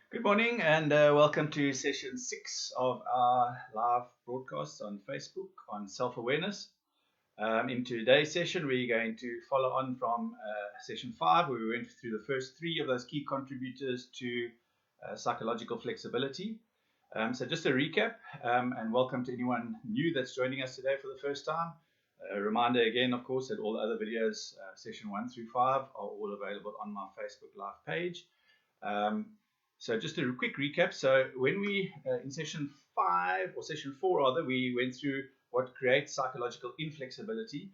Good morning and welcome to session 6 of our live broadcasts on Facebook on self-awareness. In today's session, we're going to follow on from session 5, where we went through the first 3 of those key contributors to psychological flexibility. So just a recap, and welcome to anyone new that's joining us today for the first time. A reminder again, of course, that all the other videos, session 1 through 5, are all available on my Facebook Live page. So just a quick recap. So when we, in session 5, or session 4 rather, we went through what creates psychological inflexibility,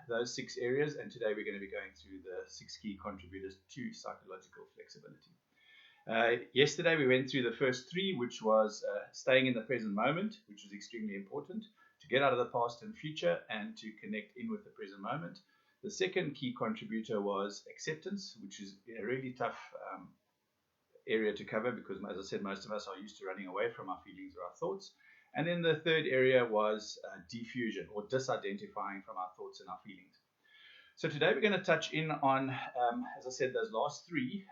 those 6 areas, and today we're going to be going through the 6 key contributors to psychological flexibility. Yesterday we went through the first 3, which was staying in the present moment, which is extremely important to get out of the past and future and to connect in with the present moment. The second key contributor was acceptance, which is a really tough area to cover because, as I said, most of us are used to running away from our feelings or our thoughts. And then the third area was diffusion, or disidentifying from our thoughts and our feelings. So today we're going to touch in on, as I said, those last 3.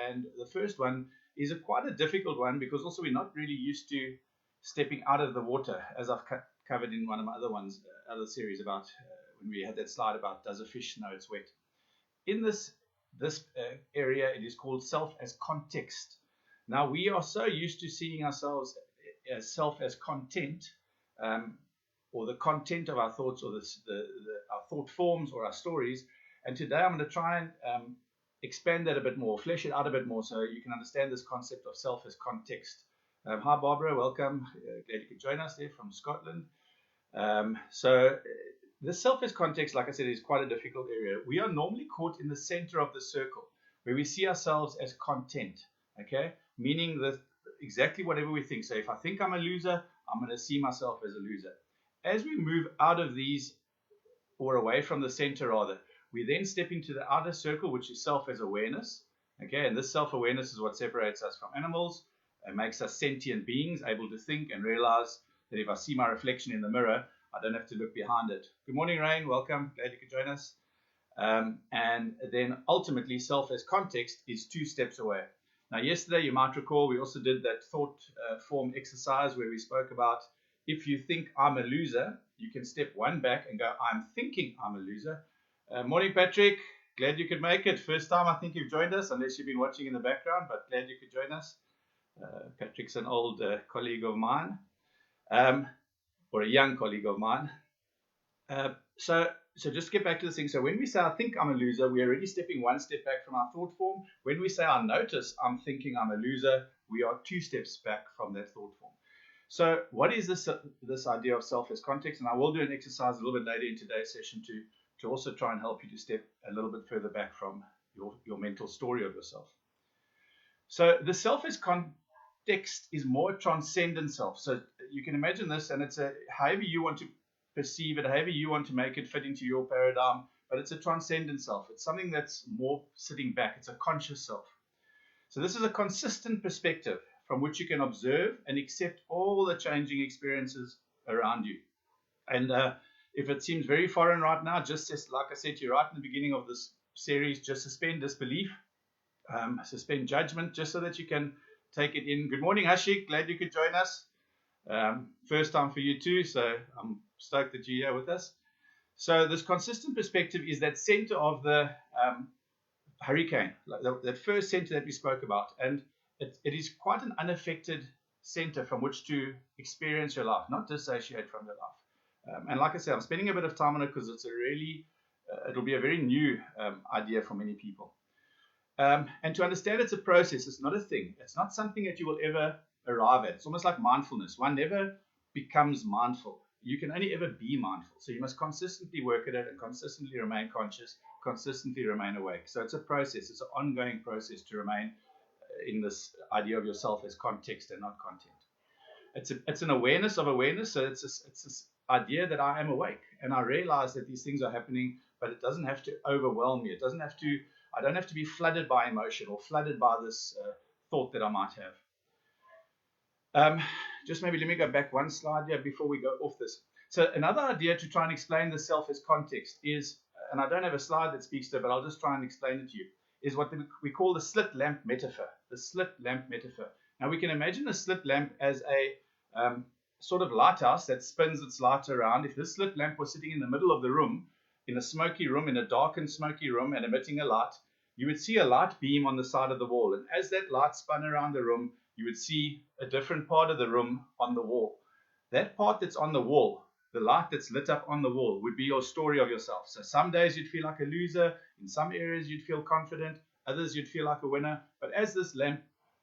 And the first one is quite a difficult one because also we're not really used to stepping out of the water, as I've covered in one of my other series about when we had that slide about does a fish know it's wet. In this area, it is called self as context. Now, we are so used to seeing ourselves as self as content, or the content of our thoughts, or our thought forms or our stories. And today I'm going to try and expand that a bit more, flesh it out a bit more so you can understand this concept of self as context. Hi, Barbara. Welcome. Glad you could join us there from Scotland. So the self as context, like I said, is quite a difficult area. We are normally caught in the center of the circle where we see ourselves as content, okay? Meaning that exactly whatever we think. So if I think I'm a loser, I'm going to see myself as a loser. As we move out of these, or away from the center rather, we then step into the outer circle, which is self as awareness, okay? And this self-awareness is what separates us from animals and makes us sentient beings, able to think and realize that if I see my reflection in the mirror, I don't have to look behind it. Good morning, Rain. Welcome. Glad you could join us. And then ultimately, self as context is 2 steps away. Now, yesterday, you might recall, we also did that thought form exercise where we spoke about if you think I'm a loser, you can step 1 back and go, I'm thinking I'm a loser. Morning, Patrick. Glad you could make it. First time I think you've joined us, unless you've been watching in the background, but glad you could join us. Patrick's an old colleague of mine. Or a young colleague of mine. So just get back to this thing. So when we say I think I'm a loser, we're already stepping 1 step back from our thought form. When we say I notice I'm thinking I'm a loser, we are 2 steps back from that thought form. So what is this idea of self as context? And I will do an exercise a little bit later in today's session to also try and help you to step a little bit further back from your mental story of yourself. So the self as context is more transcendent self. So you can imagine this, and it's however you want to perceive it, however you want to make it fit into your paradigm, but it's a transcendent self. It's something that's more sitting back. It's a conscious self. So this is a consistent perspective from which you can observe and accept all the changing experiences around you. And if it seems very foreign right now, just as, like I said to you right in the beginning of this series, just suspend disbelief, suspend judgment, just so that you can take it in. Good morning, Hashik. Glad you could join us. First time for you too, so I'm stoked that you're here with us. So this consistent perspective is that center of the hurricane, that first center that we spoke about. And it is quite an unaffected center from which to experience your life, not dissociate from your life. And like I said, I'm spending a bit of time on it because it's it'll be a very new idea for many people. And to understand it's a process, it's not a thing. It's not something that you will ever arrive at. It's almost like mindfulness. One never becomes mindful. You can only ever be mindful. So you must consistently work at it and consistently remain conscious, consistently remain awake. So it's a process. It's an ongoing process to remain in this idea of yourself as context and not content. It's an awareness of awareness. So it's this idea that I am awake and I realize that these things are happening, but it doesn't have to overwhelm me. I don't have to be flooded by emotion or flooded by this thought that I might have. Just maybe let me go back 1 slide here before we go off this. So another idea to try and explain the self as context is, and I don't have a slide that speaks to it, but I'll just try and explain it to you, is what we call the slit lamp metaphor. The slit lamp metaphor. Now we can imagine a slit lamp as a sort of lighthouse that spins its light around. If this slit lamp was sitting in the middle of the room, in a smoky room, in a dark and smoky room, and emitting a light, you would see a light beam on the side of the wall. And as that light spun around the room, you would see a different part of the room on the wall. That part that's on the wall, the light that's lit up on the wall, would be your story of yourself. So some days you'd feel like a loser. In some areas you'd feel confident. Others you'd feel like a winner. But as this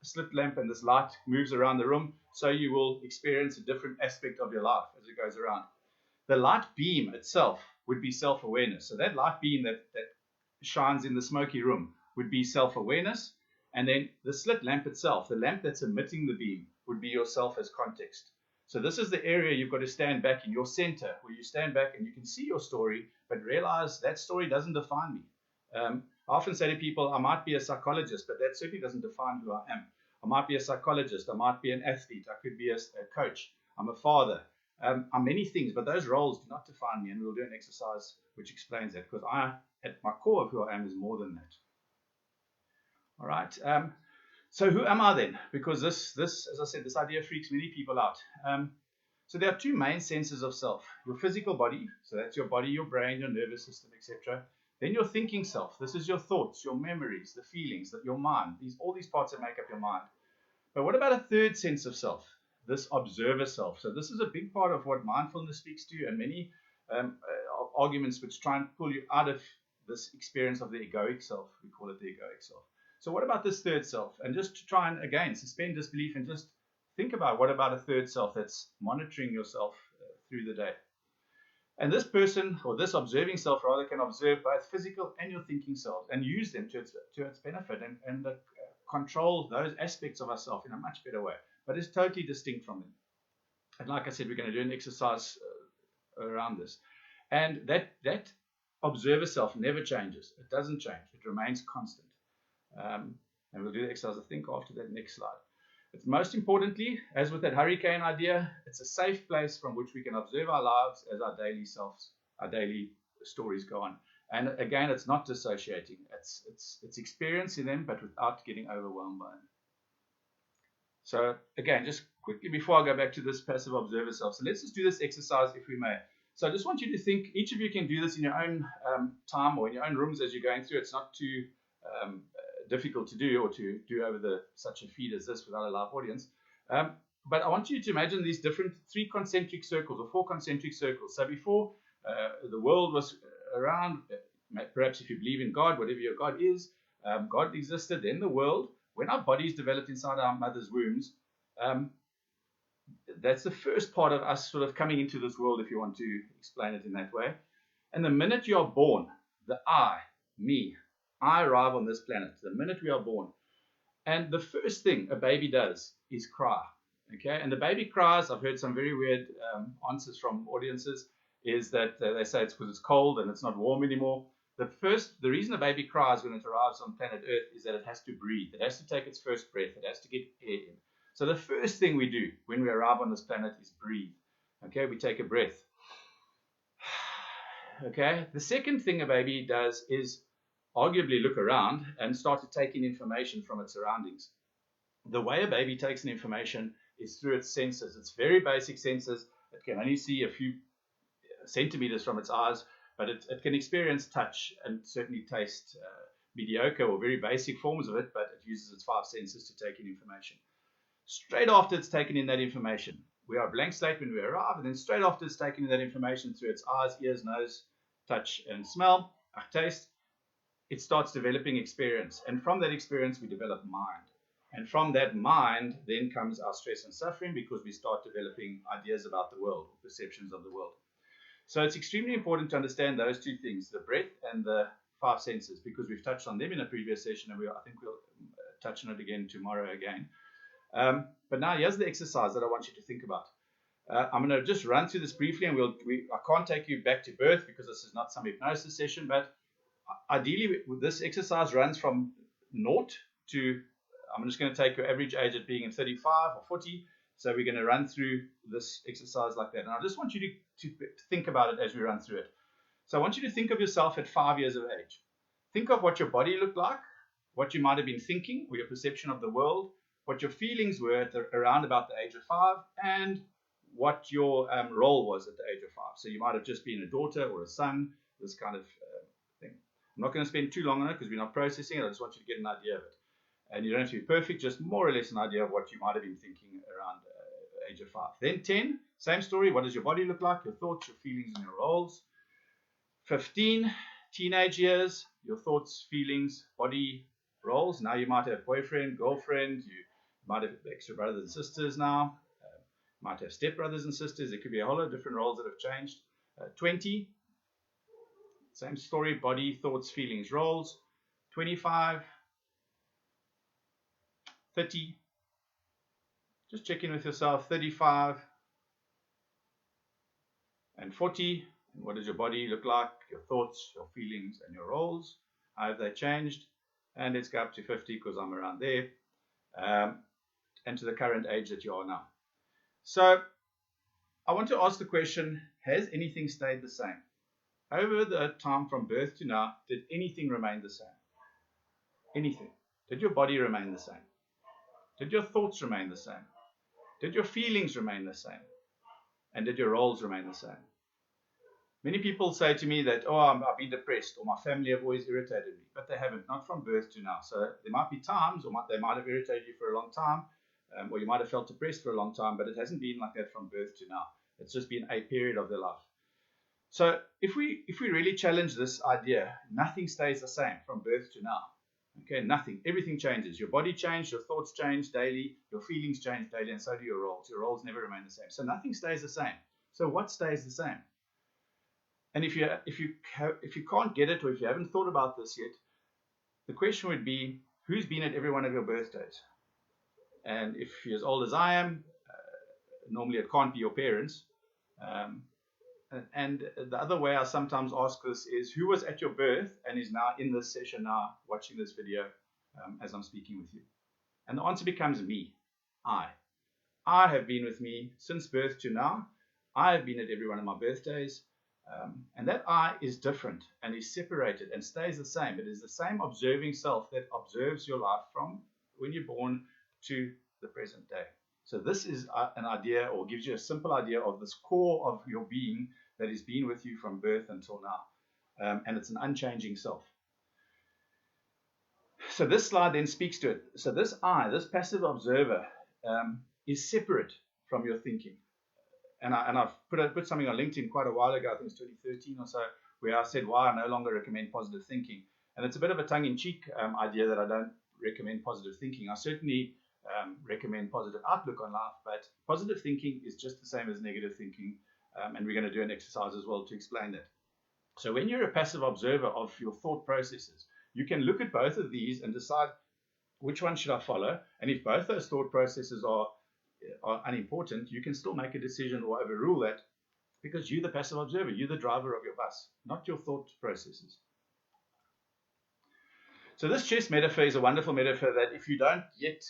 slit lamp and this light moves around the room, so you will experience a different aspect of your life as it goes around. The light beam itself would be self-awareness. So that light beam that shines in the smoky room would be self-awareness. And then the slit lamp itself, the lamp that's emitting the beam, would be yourself as context. So this is the area you've got to stand back in, your center, where you stand back and you can see your story, but realize that story doesn't define me. I often say to people, I might be a psychologist, but that certainly doesn't define who I am. I might be a psychologist. I might be an athlete. I could be a coach. I'm a father. I'm many things, but those roles do not define me. And we'll do an exercise which explains that, because at my core of who I am is more than that. All right. So who am I then? Because this, as I said, this idea freaks many people out. So there are two main senses of self. Your physical body, so that's your body, your brain, your nervous system, etc. Then your thinking self. This is your thoughts, your memories, the feelings, your mind. All these parts that make up your mind. But what about a third sense of self? This observer self. So this is a big part of what mindfulness speaks to, and many arguments which try and pull you out of this experience of the egoic self. We call it the egoic self. So what about this third self? And just to try and, again, suspend disbelief and just think about what about a third self that's monitoring yourself through the day. And this person, or this observing self rather, can observe both physical and your thinking self and use them to its benefit and control those aspects of ourselves in a much better way. But it's totally distinct from them. And like I said, we're going to do an exercise around this. And that observer self never changes. It doesn't change. It remains constant. And we'll do the exercise, I think, after that next slide. But most importantly, as with that hurricane idea, it's a safe place from which we can observe our lives as our daily selves, our daily stories go on. And again, it's not dissociating. It's experiencing them, but without getting overwhelmed by them. So again, just quickly before I go back to this passive observer self, so let's just do this exercise if we may. So I just want you to think, each of you can do this in your own time or in your own rooms as you're going through. It's not too difficult to do, or to do over such a feed as this without a live audience. But I want you to imagine these different 3 concentric circles or 4 concentric circles. So before the world was around, perhaps if you believe in God, whatever your God is, God existed, then the world. When our bodies developed inside our mother's wombs, that's the first part of us sort of coming into this world, if you want to explain it in that way. And the minute you are born, the I arrive on this planet, the minute we are born. And the first thing a baby does is cry. Okay, and the baby cries. I've heard some very weird answers from audiences, is that they say it's because it's cold and it's not warm anymore. The reason a baby cries when it arrives on planet Earth is that it has to breathe. It has to take its first breath. It has to get air in. So the first thing we do when we arrive on this planet is breathe. Okay, we take a breath. Okay, the second thing a baby does is arguably look around and start to take in information from its surroundings. The way a baby takes in information is through its senses. It's very basic senses. It can only see a few centimeters from its eyes, but it can experience touch and certainly taste mediocre or very basic forms of it, but it uses its 5 senses to take in information. Straight after it's taken in that information, we are a blank slate when we arrive, and then straight after it's taken in that information through its eyes, ears, nose, touch, and smell, taste, it starts developing experience. And from that experience, we develop mind. And from that mind, then comes our stress and suffering, because we start developing ideas about the world, perceptions of the world. So it's extremely important to understand those 2 things, the breath and the 5 senses, because we've touched on them in a previous session, and I think we'll touch on it again tomorrow again. But now here's the exercise that I want you to think about. I'm going to just run through this briefly, and I can't take you back to birth because this is not some hypnosis session, but ideally this exercise runs from 0 to, I'm just going to take your average age at being in 35 or 40. So we're going to run through this exercise like that. And I just want you to think about it as we run through it. So I want you to think of yourself at 5 years of age. Think of what your body looked like. what you might have been thinking or your perception of the world, what your feelings were at around about the age of 5, and what your role was at the age of 5. So you might have just been a daughter or a son, this kind of thing. I'm not going to spend too long on it because we're not processing it. I just want you to get an idea of it. And you don't have to be perfect, just more or less an idea of what you might have been thinking around the age of 5. Then 10, same story. What does your body look like? Your thoughts, your feelings, and your roles. 15, teenage years, your thoughts, feelings, body, roles. Now you might have boyfriend, girlfriend, you might have extra brothers and sisters now, might have step brothers and sisters. There could be a whole lot of different roles that have changed. 20, same story, body, thoughts, feelings, roles. 25, 30, just check in with yourself. 35, and 40. And what does your body look like? Your thoughts, your feelings, and your roles. How have they changed? And let's go up to 50 because I'm around there. And to the current age that you are now. So I want to ask the question, has anything stayed the same? Over the time from birth to now, did anything remain the same? Anything? Did your body remain the same? Did your thoughts remain the same? Did your feelings remain the same? And did your roles remain the same? Many people say to me that, I've been depressed, or my family have always irritated me, but they haven't, not from birth to now. So there might be times, or they might have irritated you for a long time, or you might have felt depressed for a long time, but it hasn't been like that from birth to now. It's just been a period of their life. So if we really challenge this idea, nothing stays the same from birth to now. Okay, nothing. Everything changes. Your body changes, your thoughts change daily, your feelings change daily, and so do your roles. Your roles never remain the same. So nothing stays the same. So what stays the same? And if you can't get it, or if you haven't thought about this yet, the question would be, who's been at every one of your birthdays? And if you're as old as I am, normally it can't be your parents. And the other way I sometimes ask this is, who was at your birth and is now in this session now, watching this video as I'm speaking with you? And the answer becomes me, I. I have been with me since birth to now. I have been at every one of my birthdays. And that I is different and is separated and stays the same. It is the same observing self that observes your life from when you're born to the present day. So this is an idea, or gives you a simple idea of this core of your being that has been with you from birth until now. And it's an unchanging self. So this slide then speaks to it. So this I, this passive observer, is separate from your thinking. And I've put something on LinkedIn quite a while ago, I think it's 2013 or so, where I said why I no longer recommend positive thinking. And it's a bit of a tongue-in-cheek idea that I don't recommend positive thinking. I certainly recommend positive outlook on life, but positive thinking is just the same as negative thinking. And we're going to do an exercise as well to explain that. So when you're a passive observer of your thought processes, you can look at both of these and decide which one should I follow. And if both those thought processes are unimportant, you can still make a decision or overrule that, because you're the passive observer, you're the driver of your bus, not your thought processes. So this chess metaphor is a wonderful metaphor that if you don't yet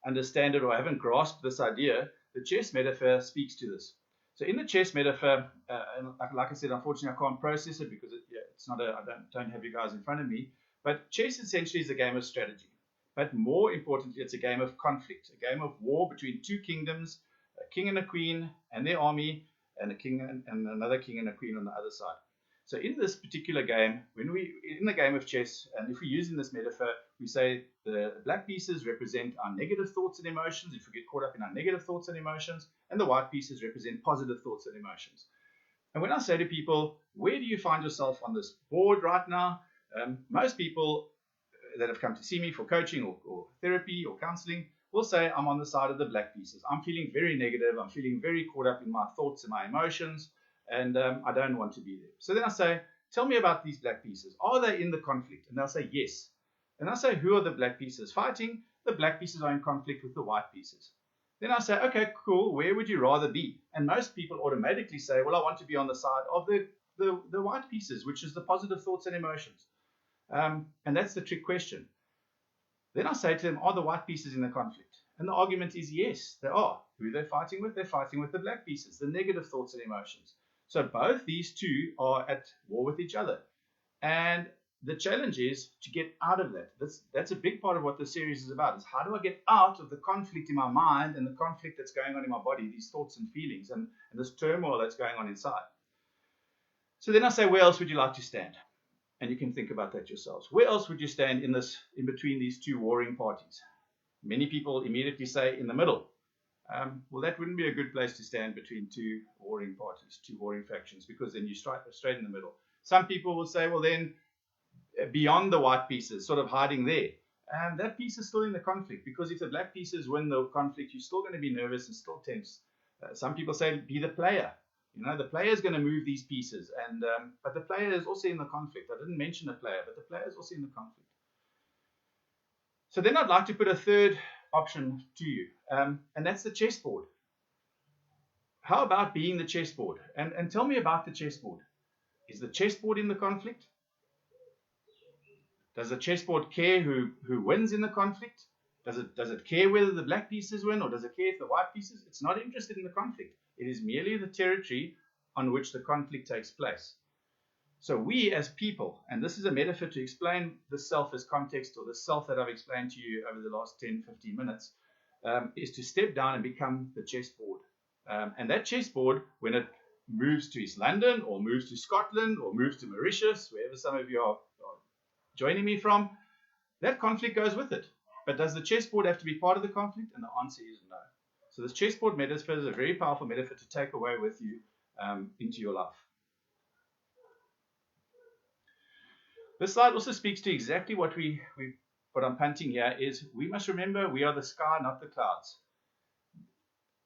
understand it or haven't grasped this idea, the chess metaphor speaks to this. So in the chess metaphor, and like I said, unfortunately I can't process it because it's not I don't have you guys in front of me, but chess essentially is a game of strategy. But more importantly, it's a game of conflict, a game of war between two kingdoms, a king and a queen and their army, and a king and another king and a queen on the other side. So in this particular game, in the game of chess, and if we're using this metaphor, we say the black pieces represent our negative thoughts and emotions, if we get caught up in our negative thoughts and emotions, and the white pieces represent positive thoughts and emotions. And when I say to people, where do you find yourself on this board right now? Most people that have come to see me for coaching or therapy or counseling will say I'm on the side of the black pieces. I'm feeling very negative. I'm feeling very caught up in my thoughts and my emotions, and I don't want to be there. So then I say, tell me about these black pieces. Are they in the conflict? And they'll say yes. And I say, who are the black pieces fighting? The black pieces are in conflict with the white pieces. Then I say, okay, cool. Where would you rather be? And most people automatically say, well, I want to be on the side of the white pieces, which is the positive thoughts and emotions. And that's the trick question. Then I say to them, are the white pieces in the conflict? And the argument is yes, they are. Who are they fighting with? They're fighting with the black pieces, the negative thoughts and emotions. So both these two are at war with each other. And the challenge is to get out of that. That's a big part of what the series is about, is how do I get out of the conflict in my mind and the conflict that's going on in my body, these thoughts and feelings and this turmoil that's going on inside. So then I say, where else would you like to stand? And you can think about that yourselves. Where else would you stand in between these two warring parties? Many people immediately say in the middle. Well, that wouldn't be a good place to stand between two warring parties, two warring factions, because then you strike straight in the middle. Some people will say, well, then beyond the white pieces, sort of hiding there. That piece is still in the conflict, because if the black pieces win the conflict, you're still going to be nervous and still tense. Some people say, be the player. The player is going to move these pieces, but the player is also in the conflict. I didn't mention the player, but the player is also in the conflict. So then I'd like to put a third option to you, and that's the chessboard. How about being the chessboard? And tell me about the chessboard. Is the chessboard in the conflict? Does the chessboard care who wins in the conflict? Does it care whether the black pieces win, or does it care if the white pieces? It's not interested in the conflict. It is merely the territory on which the conflict takes place. So we as people, and this is a metaphor to explain the self as context, or the self that I've explained to you over the last 10, 15 minutes, is to step down and become the chessboard. And that chessboard, when it moves to East London, or moves to Scotland, or moves to Mauritius, wherever some of you are joining me from, that conflict goes with it. But does the chessboard have to be part of the conflict? And the answer is no. So this chessboard metaphor is a very powerful metaphor to take away with you into your life. This slide also speaks to exactly what I'm punting here is, we must remember we are the sky, not the clouds.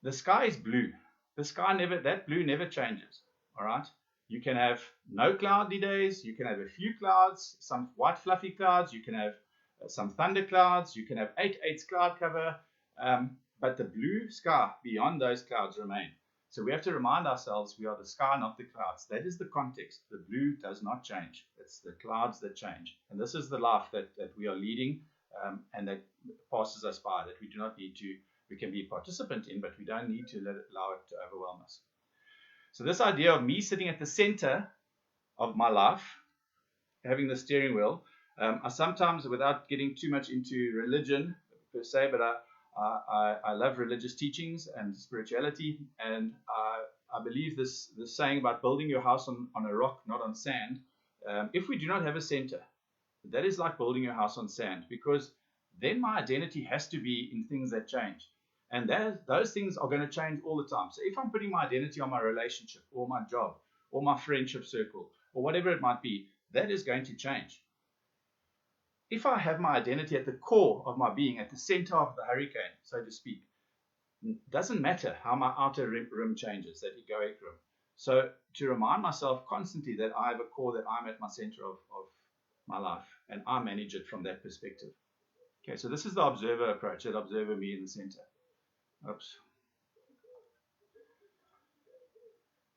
The sky is blue. The sky that blue never changes. All right. You can have no cloudy days. You can have a few clouds, some white fluffy clouds. You can have some thunder clouds. You can have 8/8 cloud cover. But the blue sky beyond those clouds remain. So we have to remind ourselves we are the sky, not the clouds. That is the context. The blue does not change. It's the clouds that change. And this is the life that we are leading, and that passes us by, that we do not need to, we can be a participant in, but we don't need to allow it to overwhelm us. So this idea of me sitting at the center of my life, having the steering wheel, I sometimes, without getting too much into religion per se, but I love religious teachings and spirituality, and I believe this saying about building your house on a rock, not on sand. If we do not have a center, that is like building your house on sand, because then my identity has to be in things that change. And those things are going to change all the time. So if I'm putting my identity on my relationship, or my job, or my friendship circle, or whatever it might be, that is going to change. If I have my identity at the core of my being, at the center of the hurricane, so to speak, it doesn't matter how my outer rim changes, that egoic rim. So to remind myself constantly that I have a core, that I'm at my center of my life, and I manage it from that perspective. Okay, so this is the observer approach, that observer me in the center. Oops.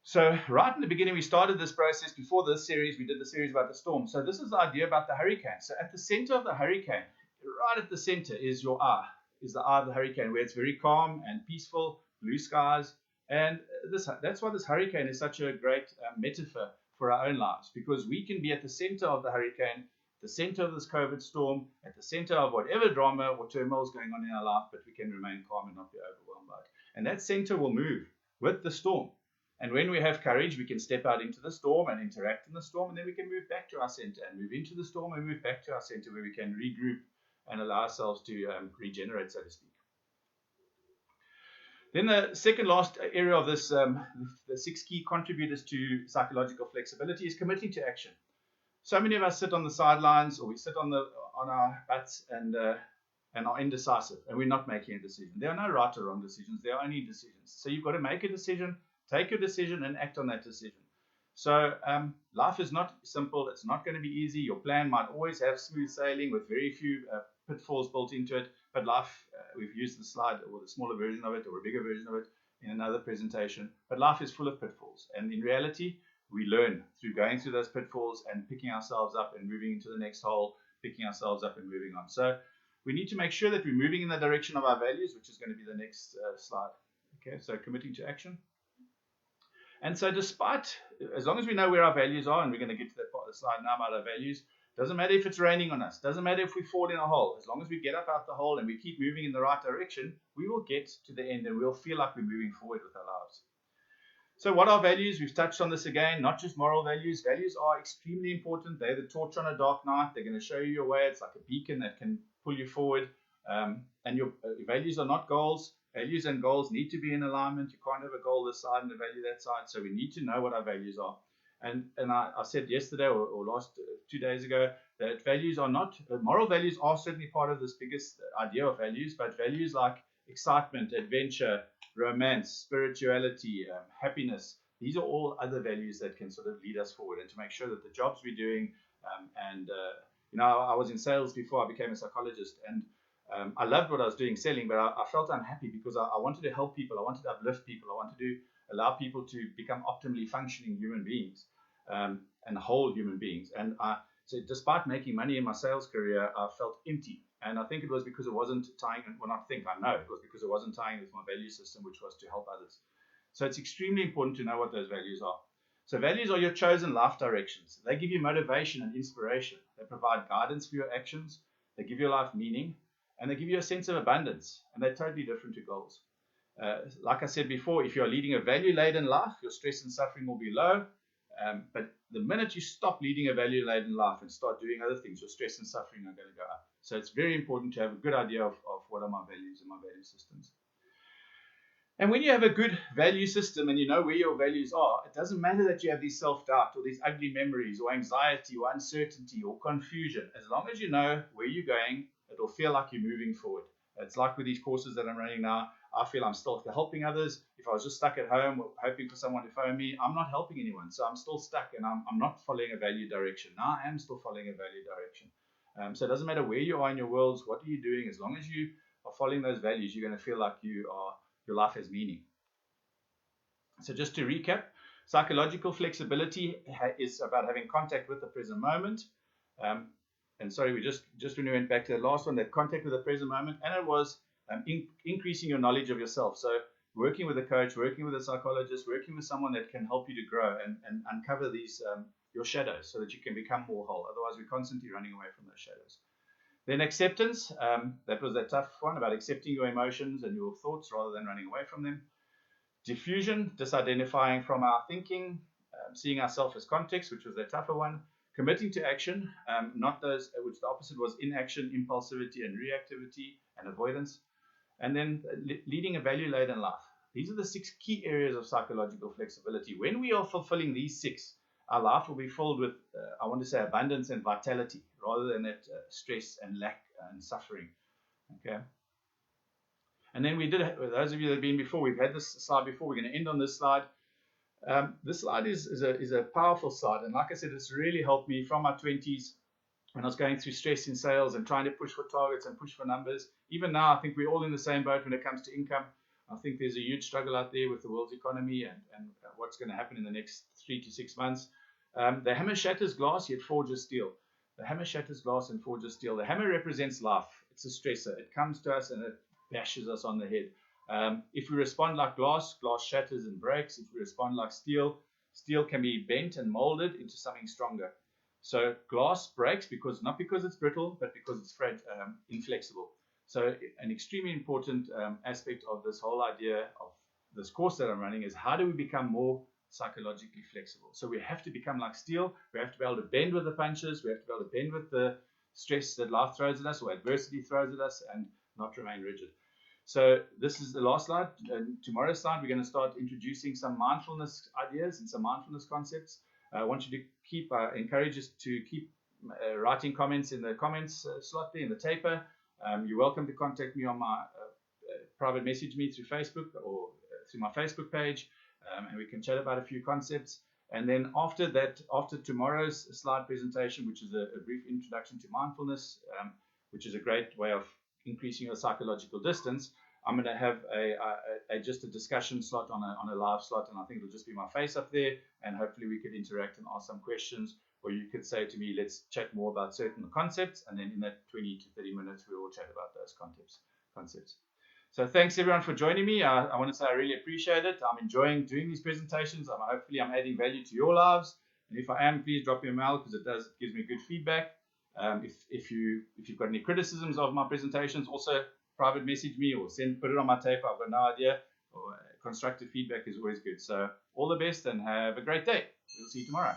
So right in the beginning, we started this process. Before this series, we did the series about the storm. So this is the idea about the hurricane. So at the center of the hurricane, right at the center, is your eye, is the eye of the hurricane, where it's very calm and peaceful, blue skies. And that's why this hurricane is such a great metaphor for our own lives, because we can be at the center of the hurricane, the center of this COVID storm, at the center of whatever drama or turmoil is going on in our life, but we can remain calm and not be overwhelmed by it. And that center will move with the storm. And when we have courage, we can step out into the storm and interact in the storm, and then we can move back to our center and move into the storm and move back to our center, where we can regroup and allow ourselves to regenerate, so to speak. Then the second last area of this, the 6 key contributors to psychological flexibility, is committing to action. So many of us sit on the sidelines, or we sit on our butts and are indecisive, and we're not making a decision. There are no right or wrong decisions. There are only decisions. So you've got to make a decision, take your decision, and act on that decision. So life is not simple. It's not going to be easy. Your plan might always have smooth sailing with very few pitfalls built into it. But life, we've used the slide, or the smaller version of it, or a bigger version of it in another presentation. But life is full of pitfalls. And in reality, we learn through going through those pitfalls and picking ourselves up and moving into the next hole, picking ourselves up and moving on. So we need to make sure that we're moving in the direction of our values, which is going to be the next slide. Okay, so committing to action. And so as long as we know where our values are, and we're going to get to that part of the slide now about our values, Doesn't matter if it's raining on us. Doesn't matter if we fall in a hole. As long as we get up out the hole and we keep moving in the right direction, we will get to the end and we'll feel like we're moving forward with our lives. So what are values? We've touched on this again, not just moral values. Values are extremely important. They're the torch on a dark night. They're going to show you your way. It's like a beacon that can pull you forward. And your values are not goals. Values and goals need to be in alignment. You can't have a goal this side and a value that side. So we need to know what our values are. And I said yesterday or last 2 days ago that values are not, moral values are certainly part of this biggest idea of values, but values like excitement, adventure, romance, spirituality, happiness, these are all other values that can sort of lead us forward and to make sure that the jobs we're doing, I was in sales before I became a psychologist, and I loved what I was doing selling, but I felt unhappy because I wanted to help people, I wanted to uplift people, I wanted to allow people to become optimally functioning human beings and whole human beings. And so despite making money in my sales career, I felt empty. And I think it was because it wasn't tying, well, I know it was because it wasn't tying with my value system, which was to help others. So it's extremely important to know what those values are. So values are your chosen life directions. They give you motivation and inspiration. They provide guidance for your actions. They give your life meaning. And they give you a sense of abundance. And they're totally different to goals. Like I said before, if you're leading a value-laden life, your stress and suffering will be low. But the minute you stop leading a value-laden life and start doing other things, your stress and suffering are going to go up. So it's very important to have a good idea of what are my values and my value systems. And when you have a good value system and you know where your values are, it doesn't matter that you have these self-doubt or these ugly memories or anxiety or uncertainty or confusion. As long as you know where you're going, it'll feel like you're moving forward. It's like with these courses that I'm running now. I feel I'm still helping others. If I was just stuck at home hoping for someone to phone me, I'm not helping anyone. So I'm still stuck and I'm not following a value direction. Now I am still following a value direction. So it doesn't matter where you are in your worlds, what are you doing? As long as you are following those values, you're going to feel like your life has meaning. So just to recap, psychological flexibility is about having contact with the present moment. And sorry, we just when we went back to the last one, that contact with the present moment, and it was increasing your knowledge of yourself. So working with a coach, working with a psychologist, working with someone that can help you to grow and uncover these your shadows so that you can become more whole. Otherwise, we're constantly running away from those shadows. Then acceptance, that was that tough one about accepting your emotions and your thoughts rather than running away from them. Diffusion, disidentifying from our thinking, seeing ourselves as context, which was the tougher one. Committing to action, not those, which the opposite was inaction, impulsivity, and reactivity and avoidance. And then leading a value-laden life. These are the 6 key areas of psychological flexibility. When we are fulfilling these 6, our life will be filled with, I want to say, abundance and vitality, rather than that stress and lack and suffering. Okay. And then we did, those of you that have been before, we've had this slide before. We're going to end on this slide. This slide is a powerful slide, and like I said, it's really helped me from my 20s when I was going through stress in sales and trying to push for targets and push for numbers. Even now, I think we're all in the same boat when it comes to income. I think there's a huge struggle out there with the world's economy and what's going to happen in the next 3 to 6 months. The hammer shatters glass, yet forges steel. The hammer shatters glass and forges steel. The hammer represents life. It's a stressor. It comes to us and it bashes us on the head. If we respond like glass, glass shatters and breaks. If we respond like steel, steel can be bent and molded into something stronger. So glass breaks not because it's brittle, but because it's inflexible. So an extremely important aspect of this whole idea of this course that I'm running is how do we become more psychologically flexible? So we have to become like steel. We have to be able to bend with the punches. We have to be able to bend with the stress that life throws at us or adversity throws at us and not remain rigid. So this is the last slide. Tomorrow's slide, we're going to start introducing some mindfulness ideas and some mindfulness concepts. I want you to encourage us to keep writing comments in the comments slot there in the taper. You're welcome to contact me on my private message me through Facebook or through my Facebook page, and we can chat about a few concepts. And then after tomorrow's slide presentation, which is a brief introduction to mindfulness, which is a great way of increasing your psychological distance, I'm going to have just a discussion slot on a live slot, and I think it'll just be my face up there, and hopefully we could interact and ask some questions, or you could say to me, let's chat more about certain concepts, and then in that 20 to 30 minutes we will chat about those concepts. So thanks everyone for joining me. I want to say I really appreciate it. I'm enjoying doing these presentations. Hopefully I'm adding value to your lives, and if I am, please drop me a mail because it gives me good feedback. If you've got any criticisms of my presentations, also private message me or put it on my tape. I've got no idea. Or constructive feedback is always good. So all the best and have a great day. We'll see you tomorrow.